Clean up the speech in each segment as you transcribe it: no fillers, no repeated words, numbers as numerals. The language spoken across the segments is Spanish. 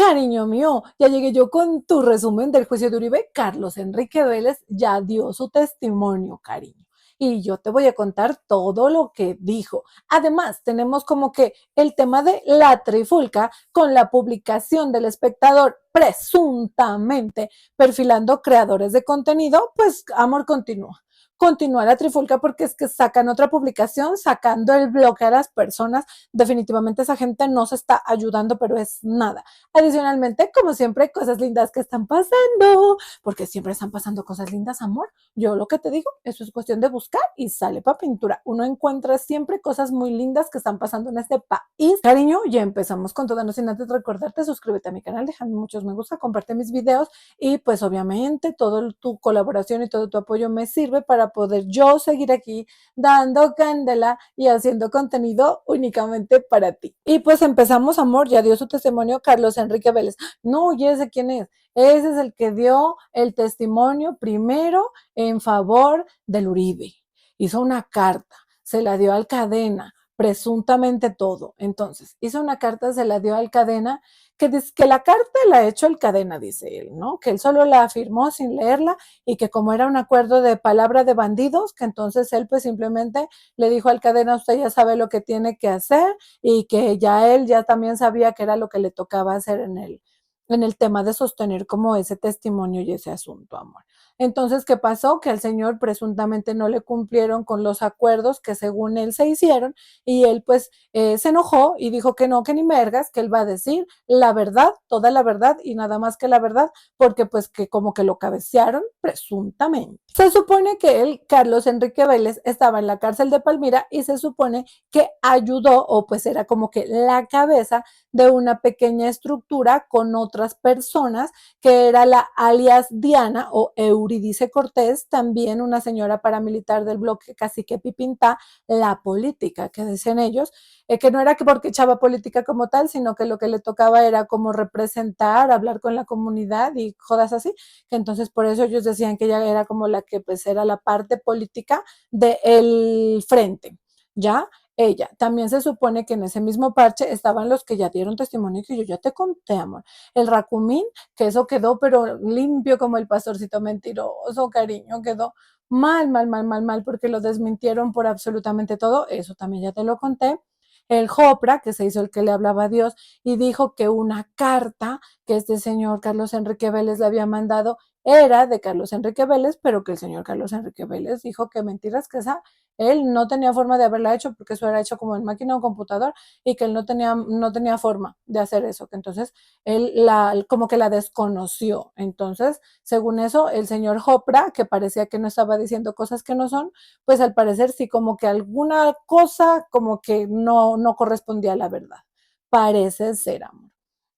Cariño mío, ya llegué yo con tu resumen del juicio de Uribe. Carlos Enrique Vélez ya dio su testimonio, cariño. Y yo te voy a contar todo lo que dijo. Además, tenemos como que el tema de la trifulca con la publicación del espectador presuntamente perfilando creadores de contenido, pues amor continúa. Continúa la trifulca porque es que sacan otra publicación, sacando el bloque a las personas. Definitivamente esa gente no se está ayudando, pero es nada. Adicionalmente, como siempre, cosas lindas que están pasando, porque siempre están pasando cosas lindas, amor. Yo lo que te digo, eso es cuestión de buscar y sale para pintura. Uno encuentra siempre cosas muy lindas que están pasando en este país. Cariño, ya empezamos con todo, no sin antes recordarte, suscríbete a mi canal, déjame muchos me gusta, comparte mis videos y pues obviamente toda tu colaboración y todo tu apoyo me sirve para poder yo seguir aquí dando candela y haciendo contenido únicamente para ti. Y pues empezamos, amor, ya dio su testimonio Carlos Enrique Vélez. No, ¿y ese quién es? Ese es el que dio el testimonio primero en favor del Uribe. Hizo una carta, se la dio al Cadena, presuntamente todo. Entonces, hizo una carta, se la dio al Cadena, que la carta la ha hecho el Cadena, dice él, ¿no? Que él solo la firmó sin leerla y que como era un acuerdo de palabra de bandidos, que entonces él pues simplemente le dijo al Cadena, usted ya sabe lo que tiene que hacer y que ya él ya también sabía que era lo que le tocaba hacer en el tema de sostener como ese testimonio y ese asunto, amor. Entonces, ¿qué pasó? Que al señor presuntamente no le cumplieron con los acuerdos que según él se hicieron y él pues se enojó y dijo que no, que ni mergas, que él va a decir la verdad, toda la verdad y nada más que la verdad, porque pues que como que lo cabecearon presuntamente. Se supone que él, Carlos Enrique Vélez, estaba en la cárcel de Palmira y se supone que ayudó o pues era como que la cabeza de una pequeña estructura con otras personas que era la alias Diana o Euridice Cortés, también una señora paramilitar del bloque Cacique Pipintá, la política que dicen ellos, que no era que porque echaba política como tal, sino que lo que le tocaba era como representar, hablar con la comunidad y jodas así, que entonces por eso ellos decían que ella era como la que pues era la parte política del frente, ¿ya? Ella. También se supone que en ese mismo parche estaban los que ya dieron testimonio que yo ya te conté, amor. El Racumín, que eso quedó pero limpio como el pastorcito mentiroso, cariño, quedó mal, porque lo desmintieron por absolutamente todo. Eso también ya te lo conté. El Jopra, que se hizo el que le hablaba a Dios, y dijo que una carta que este señor Carlos Enrique Vélez le había mandado era de Carlos Enrique Vélez, pero que el señor Carlos Enrique Vélez dijo que mentiras, que esa él no tenía forma de haberla hecho porque eso era hecho como en máquina o computador y que él no tenía forma de hacer eso, que entonces él como que la desconoció. Entonces, según eso, el señor Jopra, que parecía que no estaba diciendo cosas que no son, pues al parecer sí como que alguna cosa como que no correspondía a la verdad. Parece ser, amor.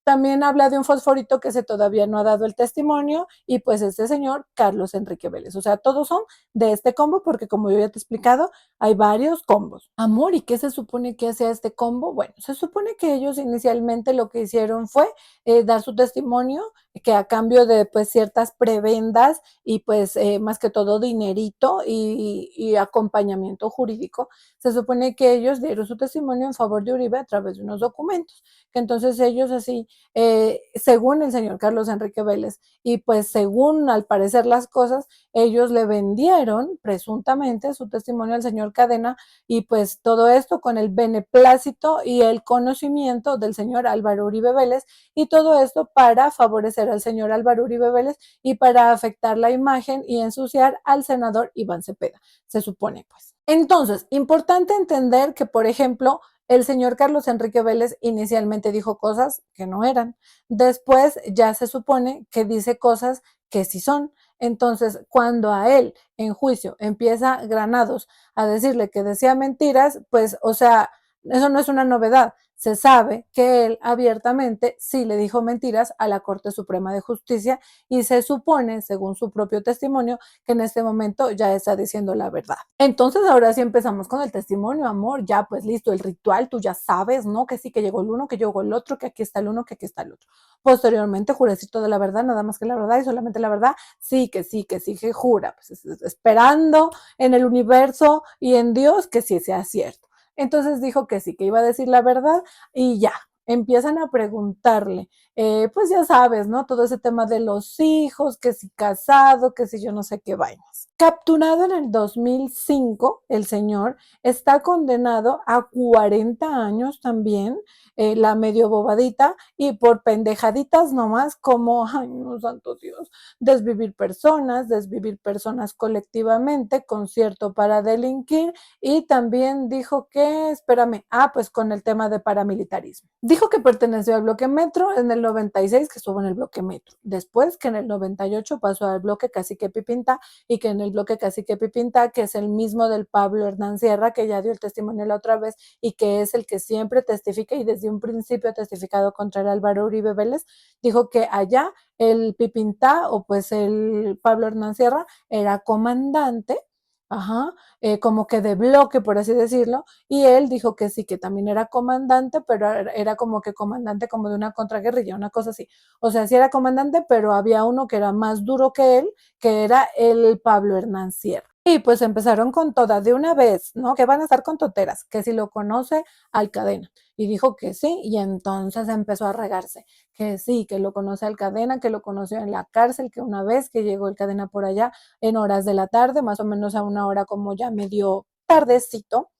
También habla de un fosforito que se todavía no ha dado el testimonio y pues este señor Carlos Enrique Vélez. O sea, todos son de este combo porque como yo ya te he explicado, hay varios combos. Amor, ¿y qué se supone que hacía este combo? Bueno, se supone que ellos inicialmente lo que hicieron fue dar su testimonio que a cambio de pues ciertas prebendas y pues más que todo dinerito y acompañamiento jurídico, se supone que ellos dieron su testimonio en favor de Uribe a través de unos documentos, que entonces ellos así según el señor Carlos Enrique Vélez, y pues según al parecer las cosas, ellos le vendieron presuntamente su testimonio al señor Cadena y pues todo esto con el beneplácito y el conocimiento del señor Álvaro Uribe Vélez y todo esto para favorecer al señor Álvaro Uribe Vélez y para afectar la imagen y ensuciar al senador Iván Cepeda, se supone pues. Entonces, importante entender que, por ejemplo, el señor Carlos Enrique Vélez inicialmente dijo cosas que no eran. Después ya se supone que dice cosas que sí son. Entonces, cuando a él en juicio empieza Granados a decirle que decía mentiras, pues, o sea, eso no es una novedad. Se sabe que él abiertamente sí le dijo mentiras a la Corte Suprema de Justicia y se supone, según su propio testimonio, que en este momento ya está diciendo la verdad. Entonces, ahora sí empezamos con el testimonio, amor, ya pues listo, el ritual, tú ya sabes, ¿no? Que sí, que llegó el uno, que llegó el otro, que aquí está el uno, que aquí está el otro. Posteriormente, jurecito de la verdad, nada más que la verdad y solamente la verdad, sí, que jura, pues esperando en el universo y en Dios que sí sea cierto. Entonces dijo que sí, que iba a decir la verdad y ya. empiezan a preguntarle, pues ya sabes, ¿no? Todo ese tema de los hijos, que si casado, que si yo no sé qué vainas. Capturado en el 2005, el señor está condenado a 40 años también, la medio bobadita, y por pendejaditas nomás como, ay, no, santo Dios, desvivir personas colectivamente, concierto para delinquir, y también dijo que, espérame, pues con el tema de paramilitarismo. Dijo que perteneció al bloque Metro en el 96, que estuvo en el bloque Metro. Después que en el 98 pasó al bloque Cacique Pipinta, y que en el bloque Cacique Pipinta, que es el mismo del Pablo Hernán Sierra, que ya dio el testimonio la otra vez y que es el que siempre testifica y desde un principio ha testificado contra el Álvaro Uribe Vélez, dijo que allá el Pipinta o pues el Pablo Hernán Sierra era comandante, como que de bloque, por así decirlo, y él dijo que sí, que también era comandante, pero era como que comandante como de una contraguerrilla, una cosa así. O sea, sí era comandante, pero había uno que era más duro que él, que era el Pablo Hernán Sierra. Y pues empezaron con toda de una vez, ¿no? Que van a estar con toteras, que si lo conoce Alcadena. Y dijo que sí, y entonces empezó a regarse, que sí, que lo conoce Alcadena, que lo conoció en la cárcel, que una vez que llegó Alcadena por allá en horas de la tarde, más o menos a una hora como ya medio tardecito,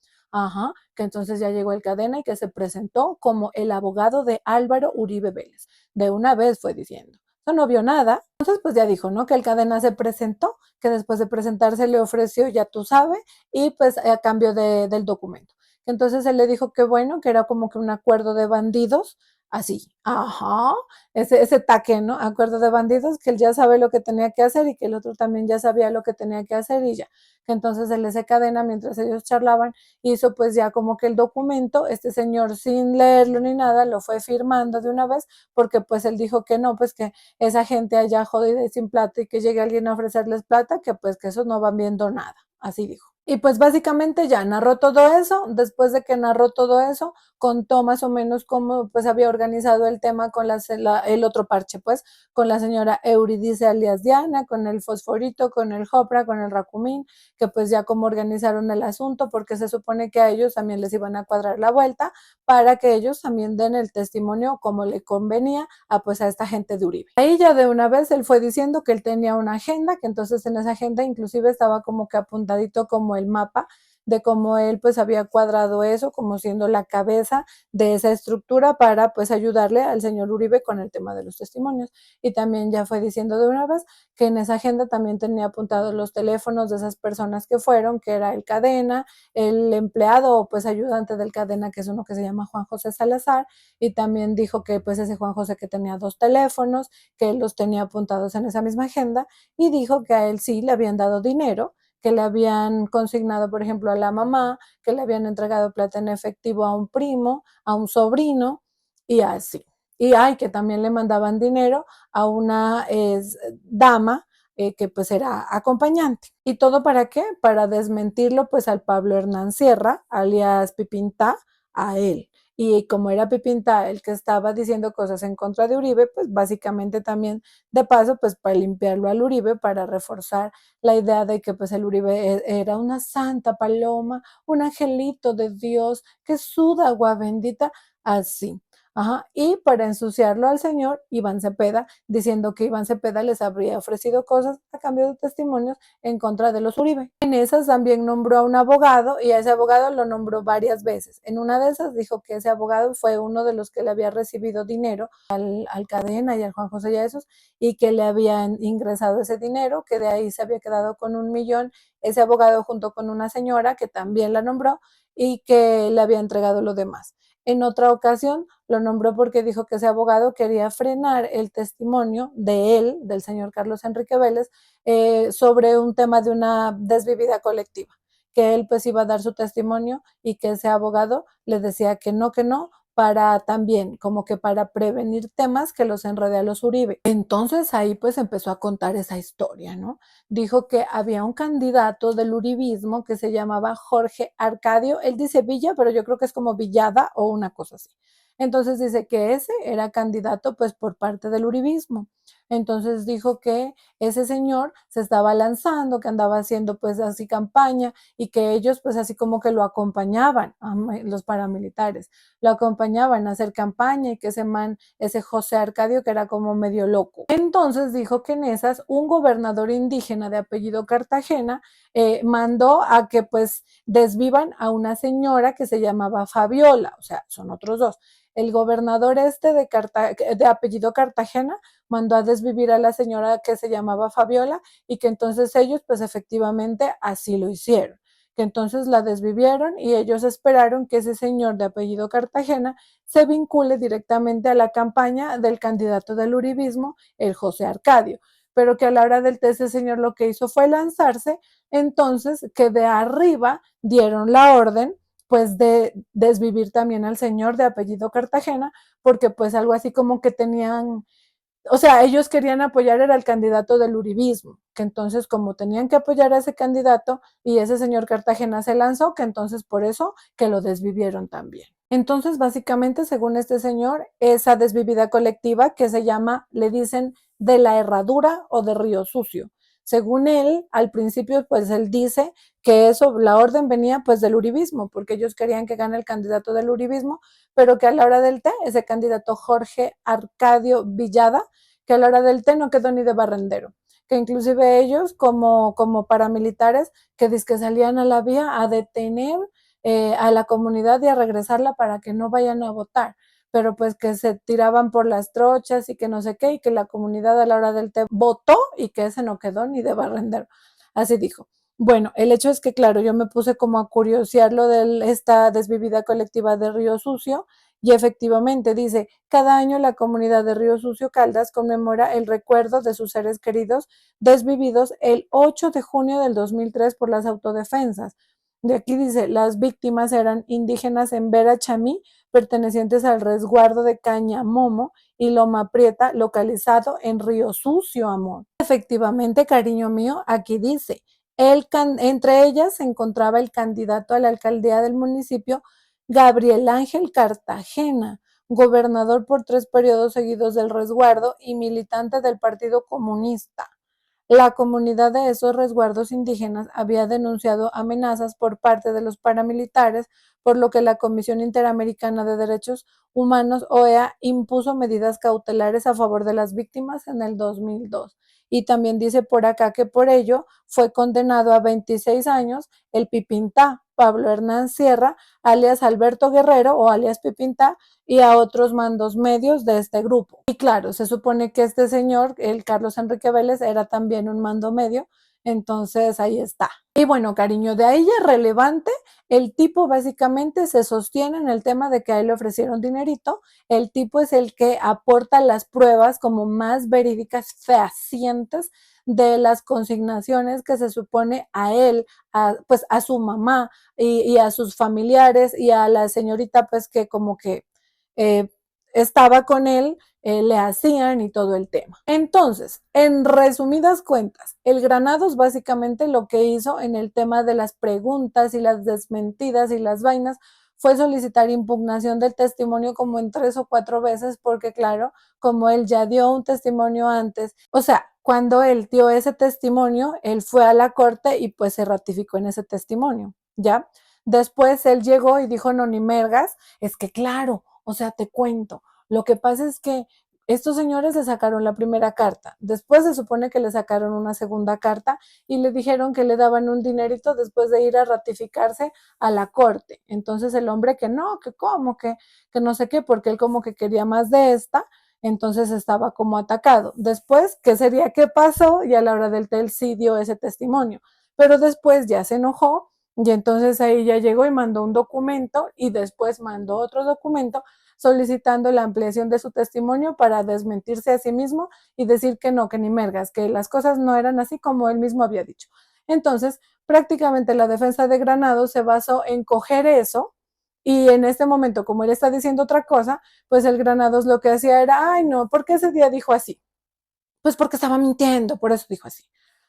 que entonces ya llegó Alcadena y que se presentó como el abogado de Álvaro Uribe Vélez. De una vez fue diciendo. Eso no vio nada. Entonces, pues ya dijo, ¿no? Que el cadena se presentó, que después de presentarse le ofreció, ya tú sabes, y pues a cambio del documento. Entonces él le dijo que bueno, que era como que un acuerdo de bandidos, así, ese taque, ¿no? Acuerdo de bandidos, que él ya sabe lo que tenía que hacer y que el otro también ya sabía lo que tenía que hacer y ya. Que entonces él ese cadena, mientras ellos charlaban, hizo pues ya como que el documento, este señor sin leerlo ni nada, lo fue firmando de una vez, porque pues él dijo que no, pues que esa gente allá jodida y sin plata y que llegue alguien a ofrecerles plata, que pues que esos no van viendo nada, así dijo. Y pues básicamente ya narró todo eso. Después de que narró todo eso, contó más o menos cómo pues había organizado el tema con el otro parche, pues con la señora Euridice alias Diana, con el Fosforito, con el Jopra, con el Racumín, que pues ya cómo organizaron el asunto, porque se supone que a ellos también les iban a cuadrar la vuelta para que ellos también den el testimonio como le convenía pues a esta gente de Uribe. Ahí ya de una vez él fue diciendo que él tenía una agenda, que entonces en esa agenda inclusive estaba como que apuntadito como el mapa de cómo él pues había cuadrado eso como siendo la cabeza de esa estructura para pues ayudarle al señor Uribe con el tema de los testimonios. Y también ya fue diciendo de una vez que en esa agenda también tenía apuntados los teléfonos de esas personas que fueron, que era el cadena, el empleado o pues ayudante del cadena, que es uno que se llama Juan José Salazar, y también dijo que pues ese Juan José que tenía 2 teléfonos, que él los tenía apuntados en esa misma agenda, y dijo que a él sí le habían dado dinero, que le habían consignado, por ejemplo, a la mamá, que le habían entregado plata en efectivo a un primo, a un sobrino, y así. Y que también le mandaban dinero a una dama que pues era acompañante. ¿Y todo para qué? Para desmentirlo pues al Pablo Hernán Sierra, alias Pipinta, a él. Y como era Pipinta el que estaba diciendo cosas en contra de Uribe, pues básicamente también de paso, pues para limpiarlo al Uribe, para reforzar la idea de que pues el Uribe era una santa paloma, un angelito de Dios que suda agua bendita, así. Y para ensuciarlo al señor Iván Cepeda, diciendo que Iván Cepeda les habría ofrecido cosas a cambio de testimonios en contra de los Uribe. En esas también nombró a un abogado y a ese abogado lo nombró varias veces. En una de esas dijo que ese abogado fue uno de los que le había recibido dinero al Cadena y al Juan José y a esos, y que le habían ingresado ese dinero, que de ahí se había quedado con 1 millón, ese abogado junto con una señora que también la nombró y que le había entregado lo demás. En otra ocasión lo nombró porque dijo que ese abogado quería frenar el testimonio de él, del señor Carlos Enrique Vélez, sobre un tema de una desvivida colectiva, que él pues iba a dar su testimonio y que ese abogado le decía que no, para también, como que para prevenir temas que los enrede a los Uribe. Entonces ahí pues empezó a contar esa historia, ¿no? Dijo que había un candidato del uribismo que se llamaba Jorge Arcadio, él dice Villa, pero yo creo que es como Villada o una cosa así. Entonces dice que ese era candidato pues por parte del uribismo Entonces dijo que ese señor se estaba lanzando, que andaba haciendo pues así campaña y que ellos pues así como que lo acompañaban, los paramilitares, lo acompañaban a hacer campaña y que ese José Arcadio que era como medio loco. Entonces dijo que en esas un gobernador indígena de apellido Cartagena mandó a que pues desvivan a una señora que se llamaba Fabiola, o sea, son otros dos. El gobernador de apellido Cartagena mandó a desvivir a la señora que se llamaba Fabiola y que entonces ellos pues efectivamente así lo hicieron, que entonces la desvivieron y ellos esperaron que ese señor de apellido Cartagena se vincule directamente a la campaña del candidato del uribismo, el José Arcadio, pero que a la hora del té ese señor lo que hizo fue lanzarse, entonces que de arriba dieron la orden pues de desvivir también al señor de apellido Cartagena, porque pues algo así como que tenían, o sea, ellos querían apoyar era el candidato del uribismo, que entonces como tenían que apoyar a ese candidato y ese señor Cartagena se lanzó, que entonces por eso que lo desvivieron también. Entonces, básicamente, según este señor, esa desvivida colectiva que se llama, le dicen, de la Herradura o de Río Sucio. Según él, al principio, pues él dice que eso, la orden venía pues del uribismo, porque ellos querían que gane el candidato del uribismo, pero que a la hora del té, ese candidato Jorge Arcadio Villada, que a la hora del té no quedó ni de barrendero, que inclusive ellos como paramilitares que dizque salían a la vía a detener a la comunidad y a regresarla para que no vayan a votar, pero pues que se tiraban por las trochas y que no sé qué, y que la comunidad a la hora del té votó y que ese no quedó ni de barrendero. Así dijo. Bueno, el hecho es que, claro, yo me puse como a curiosear lo de esta desvivida colectiva de Río Sucio y efectivamente dice, cada año la comunidad de Río Sucio Caldas conmemora el recuerdo de sus seres queridos desvividos el 8 de junio del 2003 por las autodefensas. De aquí dice, las víctimas eran indígenas en Vera Chamí, pertenecientes al resguardo de Cañamomo y Loma Prieta, localizado en Río Sucio, amor. Efectivamente, cariño mío, aquí dice, entre ellas se encontraba el candidato a la alcaldía del municipio, Gabriel Ángel Cartagena, gobernador por 3 periodos seguidos del resguardo y militante del Partido Comunista. La comunidad de esos resguardos indígenas había denunciado amenazas por parte de los paramilitares, por lo que la Comisión Interamericana de Derechos Humanos, OEA, impuso medidas cautelares a favor de las víctimas en el 2002. Y también dice por acá que por ello fue condenado a 26 años el Pipintá, Pablo Hernán Sierra, alias Alberto Guerrero o alias Pipintá, y a otros mandos medios de este grupo. Y claro, se supone que este señor, el Carlos Enrique Vélez, era también un mando medio, entonces ahí está. Y bueno, cariño, de ahí es relevante, el tipo básicamente se sostiene en el tema de que a él le ofrecieron dinerito, el tipo es el que aporta las pruebas como más verídicas, fehacientes de las consignaciones que se supone a él, pues a su mamá y a sus familiares y a la señorita pues que como que eh, estaba con él, le hacían y todo el tema. Entonces, en resumidas cuentas, el Granados básicamente lo que hizo en el tema de las preguntas y las desmentidas y las vainas fue solicitar impugnación del testimonio como en 3 o 4 veces, porque claro, como él ya dio un testimonio antes, o sea, cuando él dio ese testimonio, él fue a la corte y pues se ratificó en ese testimonio, ¿ya? Después él llegó y dijo, no, ni mergas, es que claro, o sea, te cuento, lo que pasa es que estos señores le sacaron la primera carta, después se supone que le sacaron una segunda carta y le dijeron que le daban un dinerito después de ir a ratificarse a la corte. Entonces el hombre que no, que cómo, que no sé qué, porque él como que quería más de esta, entonces estaba como atacado. Después, ¿qué sería? ¿Qué pasó? Y a la hora del tel sí dio ese testimonio, pero después ya se enojó y entonces ahí ya llegó y mandó un documento y después mandó otro documento solicitando la ampliación de su testimonio para desmentirse a sí mismo y decir que no, que ni mergas, que las cosas no eran así como él mismo había dicho. Entonces, prácticamente la defensa de Granados se basó en coger eso y en este momento, como él está diciendo otra cosa, pues el Granados lo que hacía era, ay no, ¿por qué ese día dijo así? Pues porque estaba mintiendo, por eso dijo así.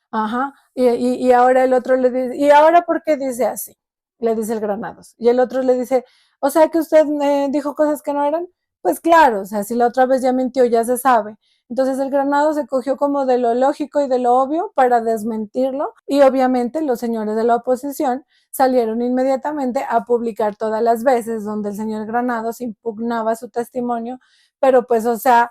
Ajá, y ahora el otro le dice, ¿y ahora por qué dice así? Le dice el Granados. Y el otro le dice, o sea que usted dijo cosas que no eran. Pues claro, o sea, si la otra vez ya mintió, ya se sabe. Entonces el Granado se cogió como de lo lógico y de lo obvio para desmentirlo y obviamente los señores de la oposición salieron inmediatamente a publicar todas las veces donde el señor Granados impugnaba su testimonio, pero pues o sea,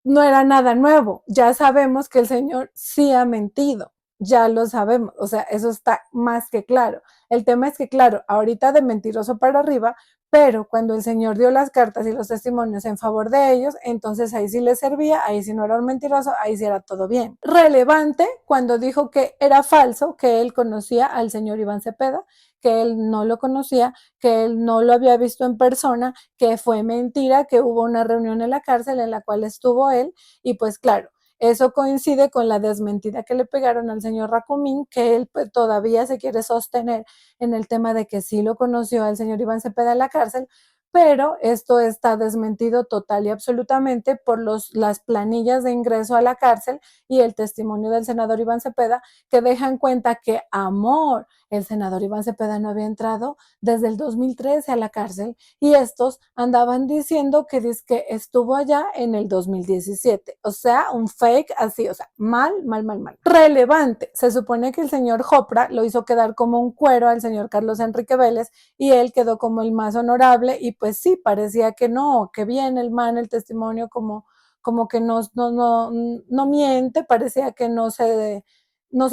no era nada nuevo, ya sabemos que el señor sí ha mentido, ya lo sabemos, o sea, eso está más que claro. El tema es que, claro, ahorita de mentiroso para arriba, pero cuando el señor dio las cartas y los testimonios en favor de ellos, entonces ahí sí le servía, ahí sí no era un mentiroso, ahí sí era todo bien. Relevante cuando dijo que era falso, que él conocía al señor Iván Cepeda, que él no lo conocía, que él no lo había visto en persona, que fue mentira, que hubo una reunión en la cárcel en la cual estuvo él y pues claro, eso coincide con la desmentida que le pegaron al señor Racumín, que él pues, todavía se quiere sostener en el tema de que sí lo conoció al señor Iván Cepeda en la cárcel, pero esto está desmentido total y absolutamente por las planillas de ingreso a la cárcel y el testimonio del senador Iván Cepeda, que dejan cuenta que amor, el senador Iván Cepeda no había entrado desde el 2013 a la cárcel y estos andaban diciendo que estuvo allá en el 2017. O sea, un fake así, o sea, mal, mal, mal, mal. Relevante. Se supone que el señor Jopra lo hizo quedar como un cuero al señor Carlos Enrique Vélez y él quedó como el más honorable y pues sí, parecía que no, que bien el man, el testimonio como que no miente, parecía que no se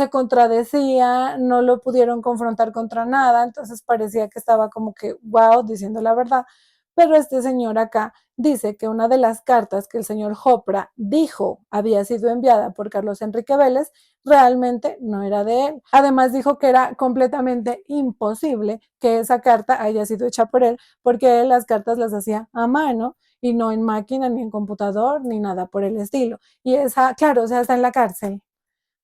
contradecía, no lo pudieron confrontar contra nada, entonces parecía que estaba como que, wow, diciendo la verdad. Pero este señor acá dice que una de las cartas que el señor Jopra dijo había sido enviada por Carlos Enrique Vélez realmente no era de él. Además dijo que era completamente imposible que esa carta haya sido hecha por él porque él las cartas las hacía a mano y no en máquina, ni en computador, ni nada por el estilo. Y esa, claro, o sea, está en la cárcel.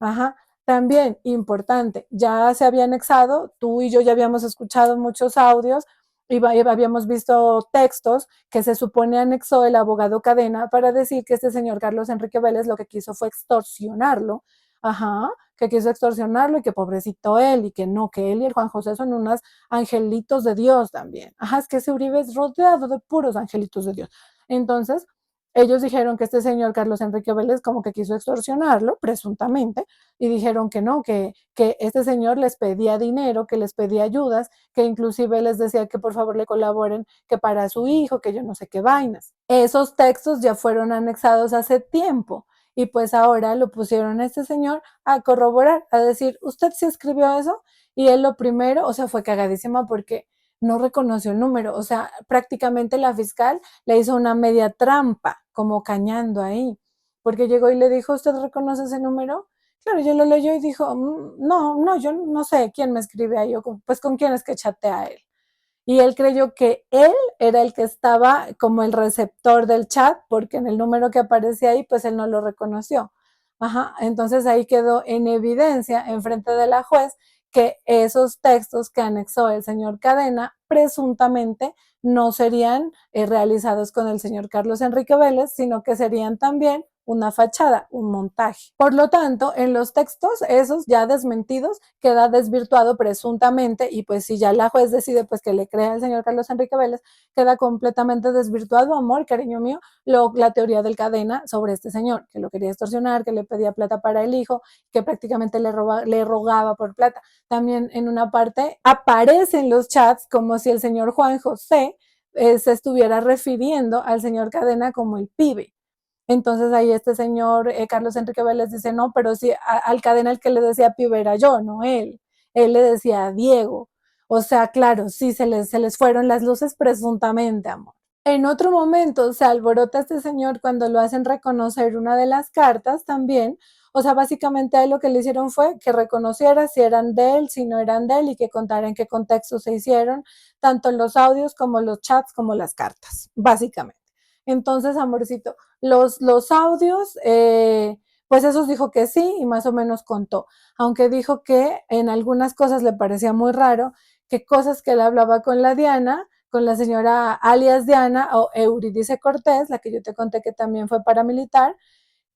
Ajá. También importante, ya se había anexado, tú y yo ya habíamos escuchado muchos audios y habíamos visto textos que se supone anexó el abogado Cadena para decir que este señor Carlos Enrique Vélez lo que quiso fue extorsionarlo, ajá, que quiso extorsionarlo y que pobrecito él y que no, que él y el Juan José son unos angelitos de Dios también. Ajá, es que ese Uribe es rodeado de puros angelitos de Dios. Entonces, ellos dijeron que este señor Carlos Enrique Vélez como que quiso extorsionarlo, presuntamente, y dijeron que no, que este señor les pedía dinero, que les pedía ayudas, que inclusive les decía que por favor le colaboren, que para su hijo, que yo no sé qué vainas. Esos textos ya fueron anexados hace tiempo y pues ahora lo pusieron a este señor a corroborar, a decir, ¿usted sí escribió eso? Y él lo primero, o sea, fue cagadísima porque no reconoció el número, o sea, prácticamente la fiscal le hizo una media trampa, como cañando ahí, porque llegó y le dijo, ¿usted reconoce ese número? Claro, yo lo leyó y dijo, no, yo no sé quién me escribe ahí, o pues con quién es que chatea él. Y él creyó que él era el que estaba como el receptor del chat, porque en el número que aparecía ahí, pues él no lo reconoció. Ajá, entonces ahí quedó en evidencia en frente de la juez que esos textos que anexó el señor Cadena presuntamente no serían realizados con el señor Carlos Enrique Vélez, sino que serían también una fachada, un montaje. Por lo tanto, en los textos esos ya desmentidos queda desvirtuado presuntamente y pues si ya la juez decide pues que le crea al señor Carlos Enrique Vélez, queda completamente desvirtuado, amor, cariño mío, la teoría del Cadena sobre este señor, que lo quería extorsionar, que le pedía plata para el hijo, que prácticamente le rogaba por plata. También en una parte aparecen los chats como si el señor Juan José se estuviera refiriendo al señor Cadena como el pibe. Entonces ahí este señor Carlos Enrique Vélez dice, no, pero sí, al Cadena el que le decía pibe era yo, no él. Él le decía a Diego. O sea, claro, sí, se les fueron las luces presuntamente, amor. En otro momento se alborota este señor cuando lo hacen reconocer una de las cartas también. O sea, básicamente a él lo que le hicieron fue que reconociera si eran de él, si no eran de él y que contara en qué contexto se hicieron, tanto los audios como los chats como las cartas, básicamente. Entonces, amorcito, los audios, pues esos dijo que sí y más o menos contó, aunque dijo que en algunas cosas le parecía muy raro, que cosas que él hablaba con la Diana, con la señora alias Diana o Euridice Cortés, la que yo te conté que también fue paramilitar,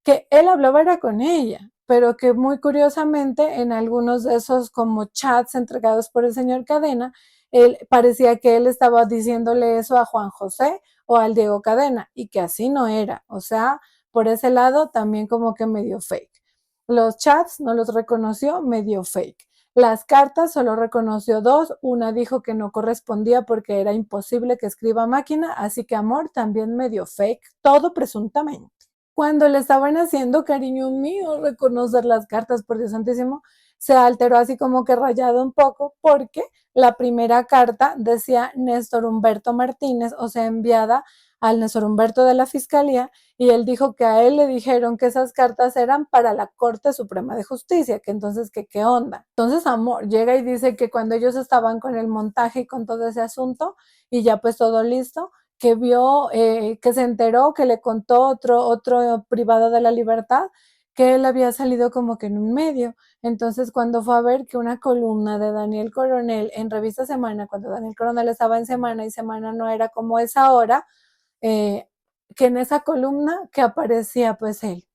que él hablaba era con ella, pero que muy curiosamente en algunos de esos como chats entregados por el señor Cadena, él parecía que él estaba diciéndole eso a Juan José o al Diego Cadena y que así no era, o sea, por ese lado también como que medio fake. Los chats no los reconoció, medio fake. Las cartas solo reconoció dos, una dijo que no correspondía porque era imposible que escriba máquina, así que amor también medio fake, todo presuntamente. Cuando le estaban haciendo, cariño mío, reconocer las cartas, por Dios santísimo, se alteró así como que rayado un poco porque la primera carta decía Néstor Humberto Martínez, o sea, enviada al Néstor Humberto de la Fiscalía, y él dijo que a él le dijeron que esas cartas eran para la Corte Suprema de Justicia, que entonces, que qué onda. Entonces, amor, llega y dice que cuando ellos estaban con el montaje y con todo ese asunto, y ya pues todo listo, que vio, que se enteró, que le contó otro privado de la libertad, que él había salido como que en un medio. Entonces, cuando fue a ver que una columna de Daniel Coronel en Revista Semana, cuando Daniel Coronel estaba en Semana y Semana no era como es ahora, eh, que en esa columna que aparecía pues él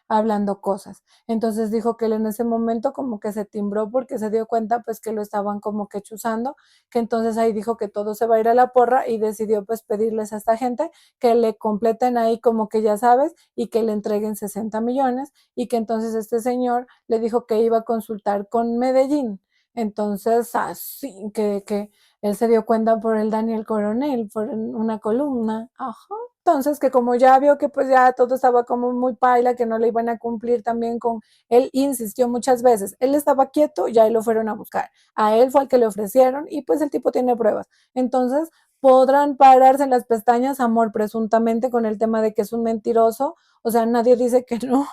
hablando cosas. Entonces dijo que él en ese momento como que se timbró porque se dio cuenta pues que lo estaban como que chuzando, que entonces ahí dijo que todo se va a ir a la porra y decidió pues pedirles a esta gente que le completen ahí como que ya sabes y que le entreguen 60 millones y que entonces este señor le dijo que iba a consultar con Medellín. Entonces así que él se dio cuenta por el Daniel Coronel, por una columna, ajá. Entonces, que como ya vio que pues ya todo estaba como muy paila, que no le iban a cumplir también con, él insistió muchas veces, él estaba quieto, ya lo fueron a buscar, a él fue al que le ofrecieron y pues el tipo tiene pruebas. Entonces, podrán pararse las pestañas, amor, presuntamente con el tema de que es un mentiroso, o sea, nadie dice que no,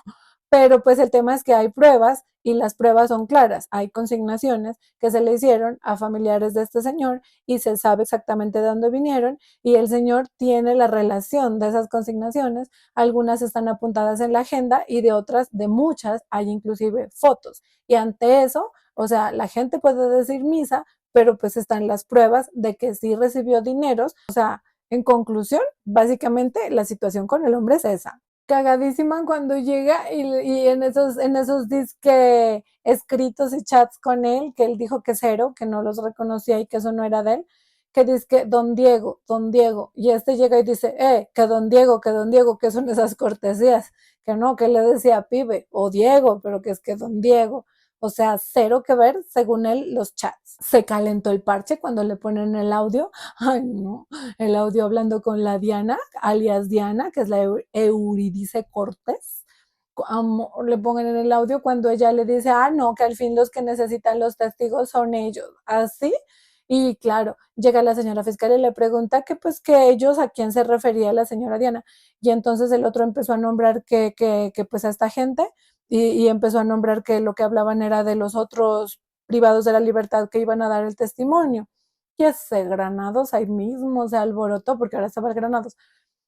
pero pues el tema es que hay pruebas y las pruebas son claras. Hay consignaciones que se le hicieron a familiares de este señor y se sabe exactamente de dónde vinieron y el señor tiene la relación de esas consignaciones. Algunas están apuntadas en la agenda y de otras, de muchas, hay inclusive fotos. Y ante eso, o sea, la gente puede decir misa, pero pues están las pruebas de que sí recibió dineros. O sea, en conclusión, básicamente la situación con el hombre es esa. Cagadísima cuando llega y en esos disque escritos y chats con él, que él dijo que cero, que no los reconocía y que eso no era de él, que dice que don Diego, y este llega y dice, que don Diego, que son esas cortesías, que no, que le decía pibe o Diego, pero que es que don Diego, o sea, cero que ver, según él, los chats. Se calentó el parche cuando le ponen el audio, ay no, el audio hablando con la Diana, alias Diana, que es la Euridice Cortés. Le pongan en el audio cuando ella le dice, no, que al fin los que necesitan los testigos son ellos, así. Y claro, llega la señora fiscal y le pregunta que pues que ellos, a quién se refería la señora Diana. Y entonces el otro empezó a nombrar que pues a esta gente y empezó a nombrar que lo que hablaban era de los otros privados de la libertad que iban a dar el testimonio. Y ese Granados ahí mismo se alborotó, porque ahora estaba el Granados,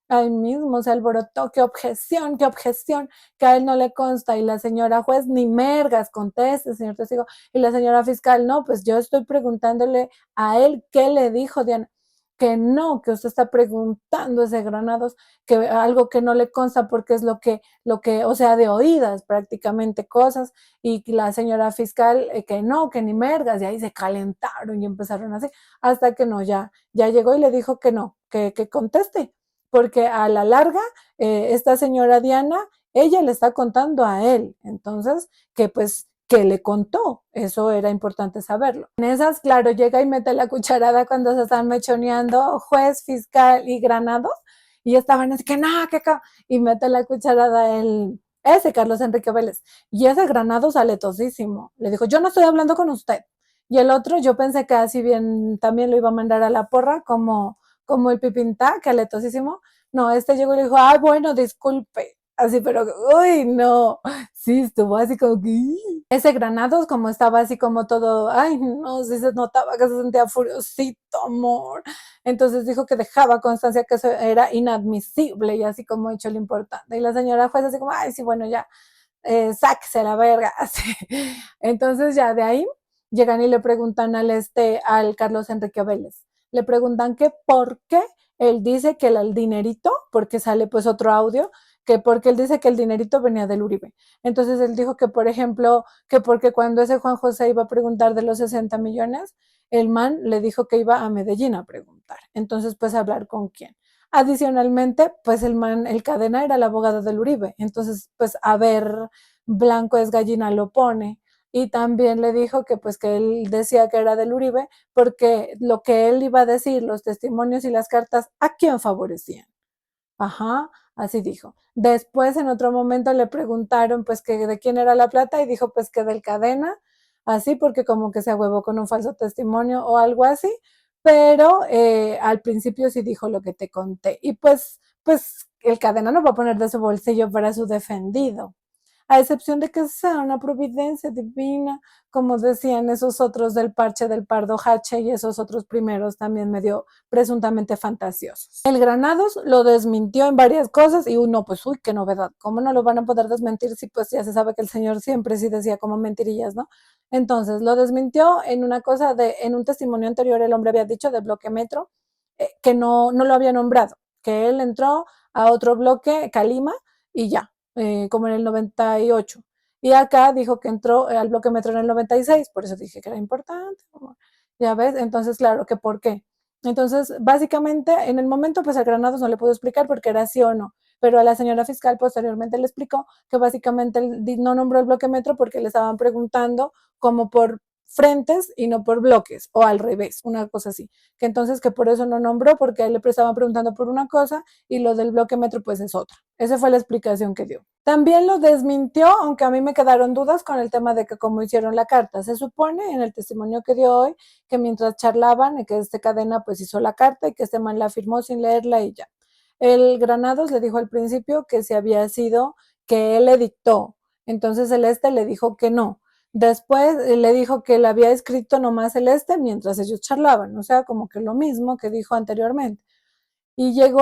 ahí mismo se alborotó, qué objeción, que a él no le consta, y la señora juez, ni mergas, conteste, señor testigo, y la señora fiscal, no, pues yo estoy preguntándole a él qué le dijo Diana, que no, que usted está preguntando ese Granados, que algo que no le consta porque es o sea, de oídas prácticamente cosas, y la señora fiscal, que no, que ni mergas, y ahí se calentaron y empezaron así, hasta que no, ya llegó y le dijo que no, que conteste, porque a la larga, esta señora Diana, ella le está contando a él, entonces, que pues, que le contó, eso era importante saberlo. En esas, claro, llega y mete la cucharada cuando se están mechoneando juez, fiscal y Granados, y estaban así que no, y mete la cucharada ese Carlos Enrique Vélez, y ese Granados aletosísimo, le dijo, yo no estoy hablando con usted, y el otro, yo pensé que así bien también lo iba a mandar a la porra, como el Pipintá, que aletosísimo. No, este llegó y le dijo, bueno, disculpe. Así, pero, uy, no. Sí, estuvo así como que. Ese Granados, como estaba así como todo, ay, no, sí se notaba que se sentía furiosito, amor. Entonces dijo que dejaba constancia que eso era inadmisible y así como hecho lo importante. Y la señora juez así como, ay, sí, bueno, ya, sáquese la verga. Así. Entonces ya de ahí llegan y le preguntan al Carlos Enrique Vélez. Le preguntan que por qué él dice que el dinerito, porque sale pues otro audio, que porque él dice que el dinerito venía del Uribe. Entonces él dijo que, por ejemplo, que porque cuando ese Juan José iba a preguntar de los 60 millones, el man le dijo que iba a Medellín a preguntar. Entonces, pues, ¿hablar con quién? Adicionalmente, pues el Cadena era el abogado del Uribe, entonces, pues a ver, blanco es gallina lo pone. Y también le dijo que pues que él decía que era del Uribe porque lo que él iba a decir, los testimonios y las cartas, ¿a quién favorecían? Ajá, así dijo. Después, en otro momento, le preguntaron pues que de quién era la plata y dijo pues que del Cadena, así porque como que se ahuevó con un falso testimonio o algo así, pero al principio sí dijo lo que te conté. Y pues el Cadena no va a poner de su bolsillo para su defendido, a excepción de que sea una providencia divina, como decían esos otros del parche del Pardo Hache y esos otros primeros también medio presuntamente fantasiosos. El Granados lo desmintió en varias cosas y uno, pues, uy, qué novedad, ¿cómo no lo van a poder desmentir si pues ya se sabe que el señor siempre sí decía como mentirillas, ¿no? Entonces, lo desmintió en una cosa en un testimonio anterior el hombre había dicho de Bloque Metro que no lo había nombrado, que él entró a otro bloque, Calima, y ya, como en el 98. Y acá dijo que entró al bloque metro en el 96, por eso dije que era importante. Ya ves, entonces, claro, que por qué. Entonces, básicamente, en el momento, pues a Granados no le pudo explicar porque era sí o no, pero a la señora fiscal posteriormente le explicó que básicamente no nombró el bloque metro porque le estaban preguntando como por frentes y no por bloques, o al revés, una cosa así. Que entonces que por eso no nombró, porque a él le estaban preguntando por una cosa y lo del bloque metro pues es otra. Esa fue la explicación que dio. También lo desmintió, aunque a mí me quedaron dudas con el tema de que cómo hicieron la carta. Se supone en el testimonio que dio hoy que mientras charlaban, que este Cadena pues hizo la carta y que este man la firmó sin leerla y ya. El Granados le dijo al principio que si había sido que él le dictó. Entonces el le dijo que no. Después le dijo que le había escrito nomás el mientras ellos charlaban, o sea, como que lo mismo que dijo anteriormente. Y llegó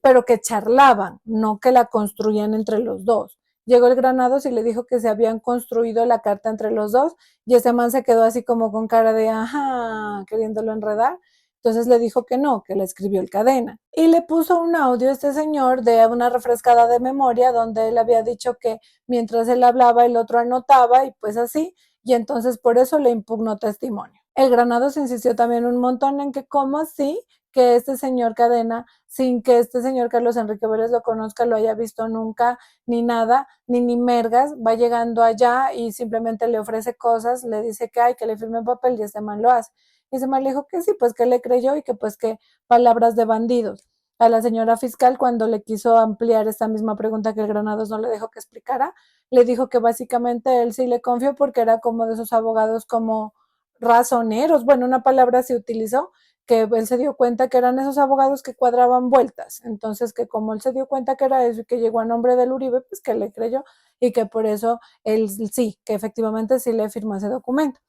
pero que charlaban, no que la construían entre los dos. Llegó el Granados y le dijo que se habían construido la carta entre los dos y ese man se quedó así como con cara de, ajá, queriéndolo enredar. Entonces le dijo que no, que le escribió el Cadena. Y le puso un audio a este señor de una refrescada de memoria donde él había dicho que mientras él hablaba el otro anotaba y pues así, y entonces por eso le impugnó testimonio. El Granados insistió también un montón en que cómo así que este señor Cadena, sin que este señor Carlos Enrique Vélez lo conozca, lo haya visto nunca, ni nada, ni mergas, va llegando allá y simplemente le ofrece cosas, le dice que hay que le firme un papel y este man lo hace. Y ese man le dijo que sí, pues que le creyó y que pues que palabras de bandidos. A la señora fiscal, cuando le quiso ampliar esta misma pregunta que el Granados no le dejó que explicara, le dijo que básicamente él sí le confió porque era como de esos abogados como razoneros, bueno, una palabra se utilizó, que él se dio cuenta que eran esos abogados que cuadraban vueltas. Entonces, que como él se dio cuenta que era eso y que llegó a nombre del Uribe, pues que le creyó y que por eso él sí, que efectivamente sí le firmó ese documento.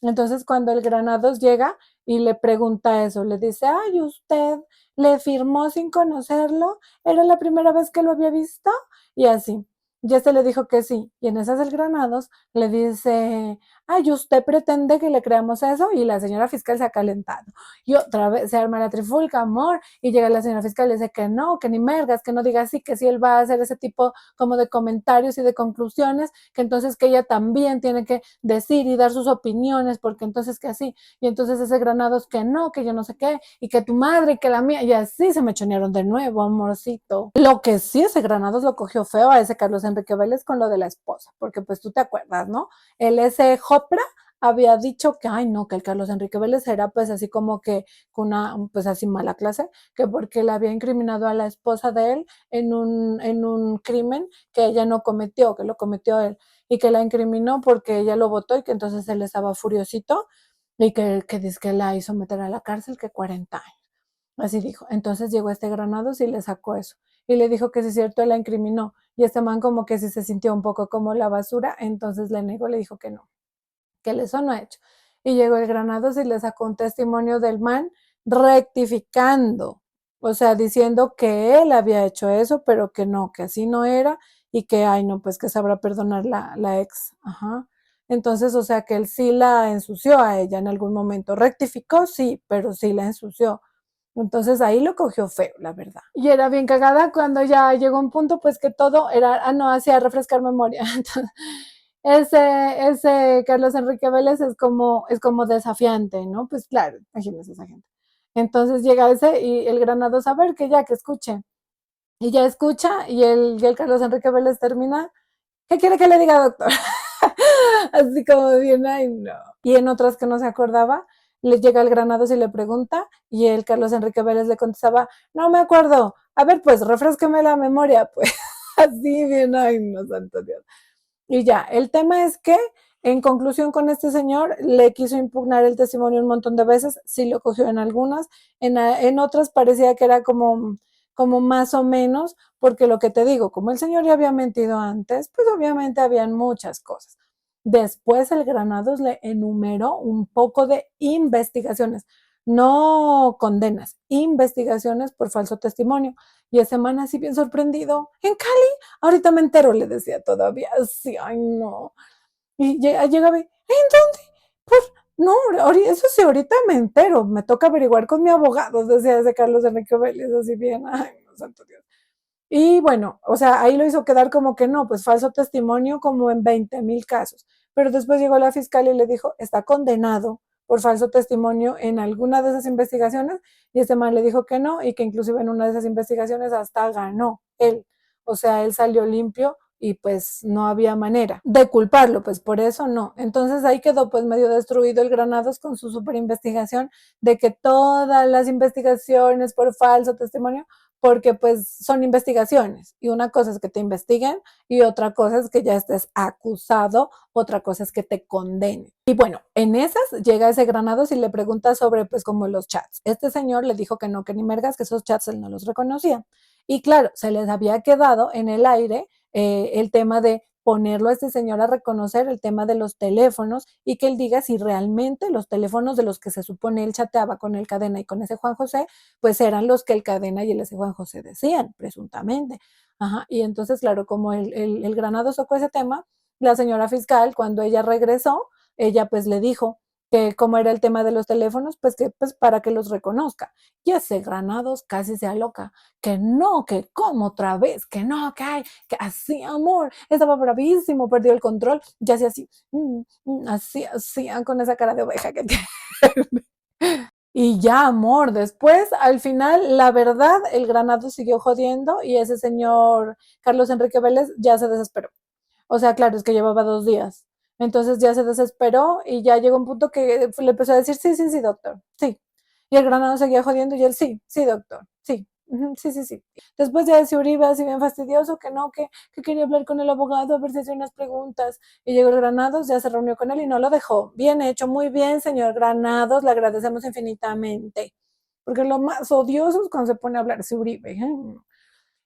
Entonces, cuando el Granados llega y le pregunta eso, le dice, ay, ¿usted le firmó sin conocerlo? ¿Era la primera vez que lo había visto? Y así. Y este le dijo que sí. Y en esas el Granados le dice, ay, ¿usted pretende que le creamos eso? Y la señora fiscal se ha calentado. Y otra vez se arma la trifulca, amor, y llega la señora fiscal y dice que no, que ni mergas, que no diga así, que si él va a hacer ese tipo como de comentarios y de conclusiones, que entonces que ella también tiene que decir y dar sus opiniones, porque entonces que así, y entonces ese Granados que no, que yo no sé qué, y que tu madre, y que la mía, y así se me chonearon de nuevo, amorcito. Lo que sí, ese Granados lo cogió feo a ese Carlos Enrique Vélez con lo de la esposa, porque pues tú te acuerdas, ¿no? El ese Jopra había dicho que, ay, no, que el Carlos Enrique Vélez era pues así como que una, pues así mala clase, que porque le había incriminado a la esposa de él en un crimen que ella no cometió, que lo cometió él, y que la incriminó porque ella lo votó y que entonces él estaba furiosito y que dice que la hizo meter a la cárcel que 40 años. Así dijo. Entonces llegó este Granados y le sacó eso. Y le dijo que si es cierto, él la incriminó. Y este man como que sí se sintió un poco como la basura, entonces le negó, le dijo que no, que él eso no ha hecho. Y llegó el Granados y le sacó un testimonio del man rectificando, o sea, diciendo que él había hecho eso, pero que no, que así no era y que, ay, no, pues que sabrá perdonar la ex. Ajá. Entonces, o sea, que él sí la ensució a ella en algún momento. Rectificó, sí, pero sí la ensució. Entonces ahí lo cogió feo, la verdad. Y era bien cagada cuando ya llegó un punto, pues que todo era, no, hacía refrescar memoria. Entonces, ese Carlos Enrique Vélez es como desafiante, ¿no? Pues claro, imagínense esa gente. Entonces llega ese y el Granados, a ver, que ya, que escuche. Y ya escucha y el Carlos Enrique Vélez termina. ¿Qué quiere que le diga, doctor? Así como bien, ay, no. Y en otras que no se acordaba, le llega el Granados y le pregunta, y el Carlos Enrique Vélez le contestaba, no me acuerdo. A ver, pues, refresqueme la memoria, pues. Así bien, ay, no, santo Dios. Y ya, el tema es que, en conclusión con este señor, le quiso impugnar el testimonio un montón de veces, sí lo cogió en algunas, en otras parecía que era como más o menos, porque lo que te digo, como el señor ya había mentido antes, pues obviamente habían muchas cosas. Después el Granados le enumeró un poco de investigaciones, no condenas, investigaciones por falso testimonio. Y ese man así bien sorprendido, en Cali, ahorita me entero, le decía todavía, sí, ay no. Y llegaba, ¿en dónde? Pues no, eso sí, ahorita me entero, me toca averiguar con mi abogado, decía ese Carlos Enrique Vélez, así bien, ay, no, santo Dios. Y bueno, o sea, ahí lo hizo quedar como que no, pues falso testimonio como en 20,000 casos. Pero después llegó la fiscal y le dijo, está condenado por falso testimonio en alguna de esas investigaciones, y este man le dijo que no, y que inclusive en una de esas investigaciones hasta ganó él. O sea, él salió limpio y pues no había manera de culparlo, pues por eso no. Entonces ahí quedó pues medio destruido el Granados con su super investigación de que todas las investigaciones por falso testimonio, porque pues son investigaciones y una cosa es que te investiguen y otra cosa es que ya estés acusado, otra cosa es que te condenen. Y bueno, en esas llega ese Granados y le pregunta sobre pues como los chats. Este señor le dijo que no, que ni mergas, que esos chats él no los reconocía. Y claro, se les había quedado en el aire el tema de ponerlo a este señor a reconocer el tema de los teléfonos y que él diga si realmente los teléfonos de los que se supone él chateaba con el Cadena y con ese Juan José, pues eran los que el Cadena y el ese Juan José decían, presuntamente. Ajá, y entonces, claro, como el Granado sacó ese tema, la señora fiscal, cuando ella regresó, ella pues le dijo que como era el tema de los teléfonos, pues que pues para que los reconozca. Y ese Granados casi se aloca, que no, que como otra vez, que no, que hay, que así, amor, estaba bravísimo, perdió el control, ya hacía así, así, así, con esa cara de oveja que tiene. Y ya, amor, después, al final, la verdad, el Granado siguió jodiendo y ese señor Carlos Enrique Vélez ya se desesperó. O sea, claro, es que llevaba 2 días. Entonces ya se desesperó y ya llegó un punto que le empezó a decir, sí, sí, sí, doctor, sí. Y el Granado seguía jodiendo y él, sí, sí, doctor, sí, sí, sí, sí. Después ya ese Uribe así bien fastidioso, que no, que quería hablar con el abogado a ver si hacía unas preguntas. Y llegó el Granados, ya se reunió con él y no lo dejó. Bien hecho, muy bien, señor Granados, le agradecemos infinitamente. Porque lo más odioso es cuando se pone a hablar ese Uribe.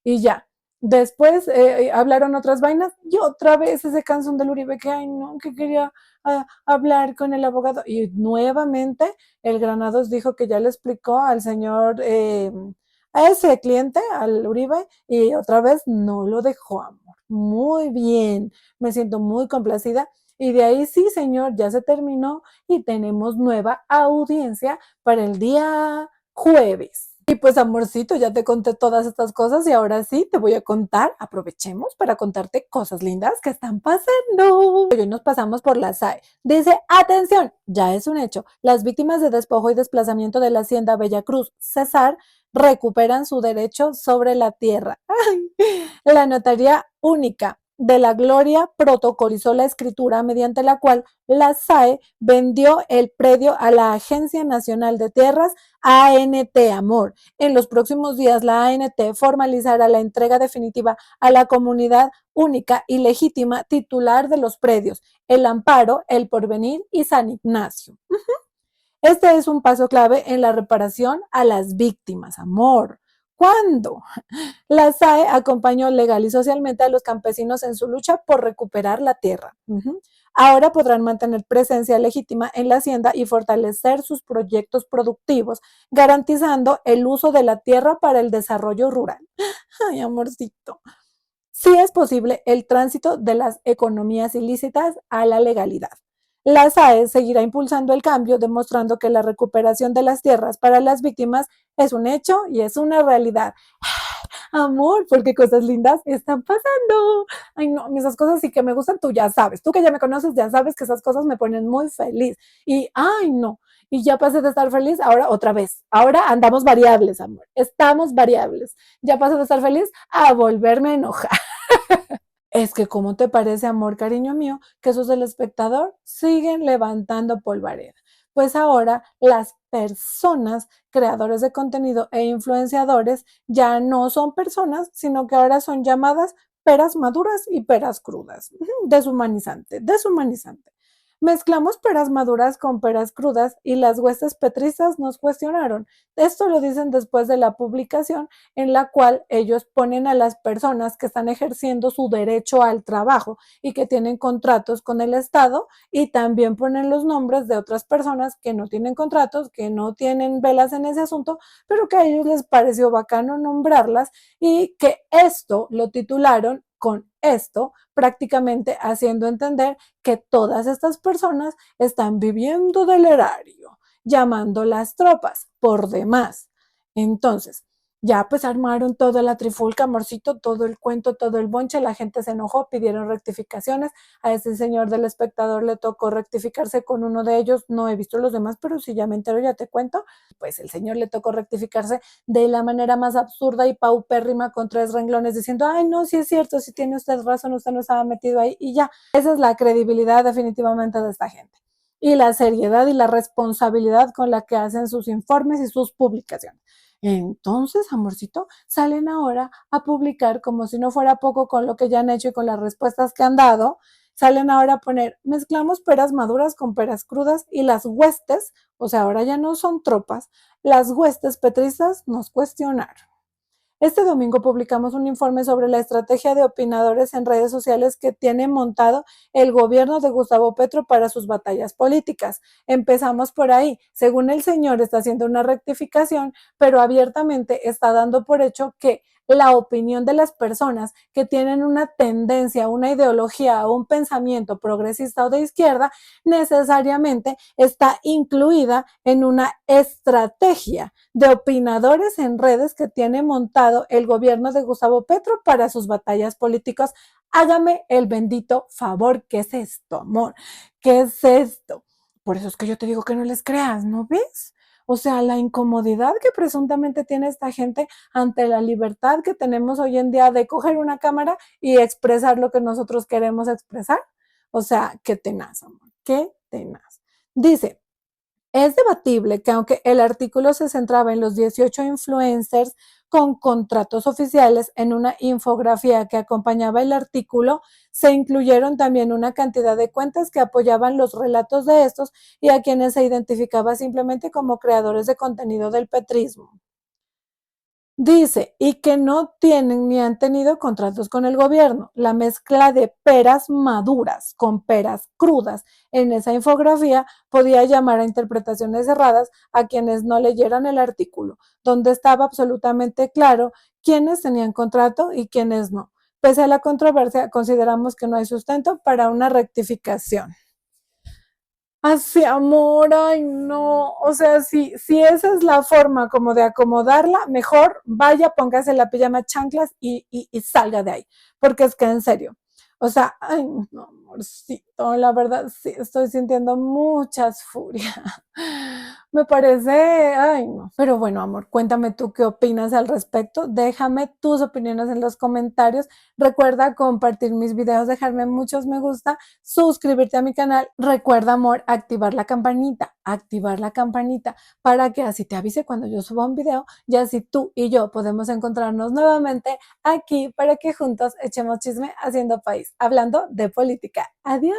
Y ya. Después hablaron otras vainas y otra vez ese canción del Uribe que, ay, no, que quería hablar con el abogado. Y nuevamente el Granados dijo que ya le explicó al señor, a ese cliente, al Uribe, y otra vez no lo dejó, amor. Muy bien, me siento muy complacida. Y de ahí sí, señor, ya se terminó y tenemos nueva audiencia para el día jueves. Y pues amorcito, ya te conté todas estas cosas y ahora sí te voy a contar, aprovechemos para contarte cosas lindas que están pasando. Hoy nos pasamos por la SAE. Dice, atención, ya es un hecho, las víctimas de despojo y desplazamiento de la hacienda Bellacruz, Cesar, recuperan su derecho sobre la tierra. Ay, la notaría única de la Gloria protocolizó la escritura mediante la cual la SAE vendió el predio a la Agencia Nacional de Tierras ANT Amor. En los próximos días, la ANT formalizará la entrega definitiva a la comunidad única y legítima titular de los predios, El Amparo, El Porvenir y San Ignacio. Este es un paso clave en la reparación a las víctimas, amor. ¿Cuándo? La SAE acompañó legal y socialmente a los campesinos en su lucha por recuperar la tierra. Ahora podrán mantener presencia legítima en la hacienda y fortalecer sus proyectos productivos, garantizando el uso de la tierra para el desarrollo rural. Ay, amorcito. Sí es posible el tránsito de las economías ilícitas a la legalidad. La SAE seguirá impulsando el cambio, demostrando que la recuperación de las tierras para las víctimas es un hecho y es una realidad. Amor, porque cosas lindas están pasando. Ay, no, esas cosas sí que me gustan, tú ya sabes. Tú que ya me conoces, ya sabes que esas cosas me ponen muy feliz. Y, ay, no. Y ya pasé de estar feliz, ahora otra vez. Ahora andamos variables, amor. Estamos variables. Ya pasé de estar feliz a volverme a enojar. Es que, ¿cómo te parece, amor, cariño mío, que esos del espectador siguen levantando polvareda? Pues ahora las personas, creadores de contenido e influenciadores, ya no son personas, sino que ahora son llamadas peras maduras y peras crudas. Deshumanizante, deshumanizante. Mezclamos peras maduras con peras crudas y las huestes petristas nos cuestionaron. Esto lo dicen después de la publicación en la cual ellos ponen a las personas que están ejerciendo su derecho al trabajo y que tienen contratos con el Estado, y también ponen los nombres de otras personas que no tienen contratos, que no tienen velas en ese asunto, pero que a ellos les pareció bacano nombrarlas, y que esto lo titularon con esto, prácticamente haciendo entender que todas estas personas están viviendo del erario, llamando las tropas por demás. Entonces, ya pues armaron toda la trifulca, amorcito, todo el cuento, todo el bonche, la gente se enojó, pidieron rectificaciones, a ese señor del espectador le tocó rectificarse con uno de ellos, no he visto los demás, pero si ya me entero ya te cuento, pues el señor le tocó rectificarse de la manera más absurda y paupérrima con 3 renglones diciendo, ay no, sí es cierto, sí tiene usted razón, usted no estaba metido ahí, y ya, esa es la credibilidad definitivamente de esta gente. Y la seriedad y la responsabilidad con la que hacen sus informes y sus publicaciones. Entonces, amorcito, salen ahora a publicar como si no fuera poco con lo que ya han hecho y con las respuestas que han dado. Salen ahora a poner, mezclamos peras maduras con peras crudas y las huestes, o sea, ahora ya no son tropas, las huestes petristas nos cuestionaron. Este domingo publicamos un informe sobre la estrategia de opinadores en redes sociales que tiene montado el gobierno de Gustavo Petro para sus batallas políticas. Empezamos por ahí. Según el señor, está haciendo una rectificación, pero abiertamente está dando por hecho que la opinión de las personas que tienen una tendencia, una ideología o un pensamiento progresista o de izquierda necesariamente está incluida en una estrategia de opinadores en redes que tiene montado el gobierno de Gustavo Petro para sus batallas políticas. Hágame el bendito favor. ¿Qué es esto, amor? ¿Qué es esto? Por eso es que yo te digo que no les creas, ¿no ves? O sea, la incomodidad que presuntamente tiene esta gente ante la libertad que tenemos hoy en día de coger una cámara y expresar lo que nosotros queremos expresar. O sea, qué tenaz, amor, qué tenaz. Dice, es debatible que aunque el artículo se centraba en los 18 influencers con contratos oficiales, en una infografía que acompañaba el artículo se incluyeron también una cantidad de cuentas que apoyaban los relatos de estos y a quienes se identificaba simplemente como creadores de contenido del petrismo. Dice, y que no tienen ni han tenido contratos con el gobierno. La mezcla de peras maduras con peras crudas en esa infografía podía llamar a interpretaciones erradas a quienes no leyeran el artículo, donde estaba absolutamente claro quiénes tenían contrato y quiénes no. Pese a la controversia, consideramos que no hay sustento para una rectificación. Así, amor, ay, no. O sea, si esa es la forma como de acomodarla, mejor vaya, póngase la pijama chanclas y salga de ahí. Porque es que en serio. O sea, ay, no, amorcito, la verdad, sí, estoy sintiendo muchas furias. Me parece, ay, no. Pero bueno, amor, cuéntame tú qué opinas al respecto. Déjame tus opiniones en los comentarios. Recuerda compartir mis videos, dejarme muchos me gusta, suscribirte a mi canal. Recuerda, amor, activar la campanita para que así te avise cuando yo suba un video y así tú y yo podemos encontrarnos nuevamente aquí para que juntos echemos chisme haciendo país, hablando de política. Adiós.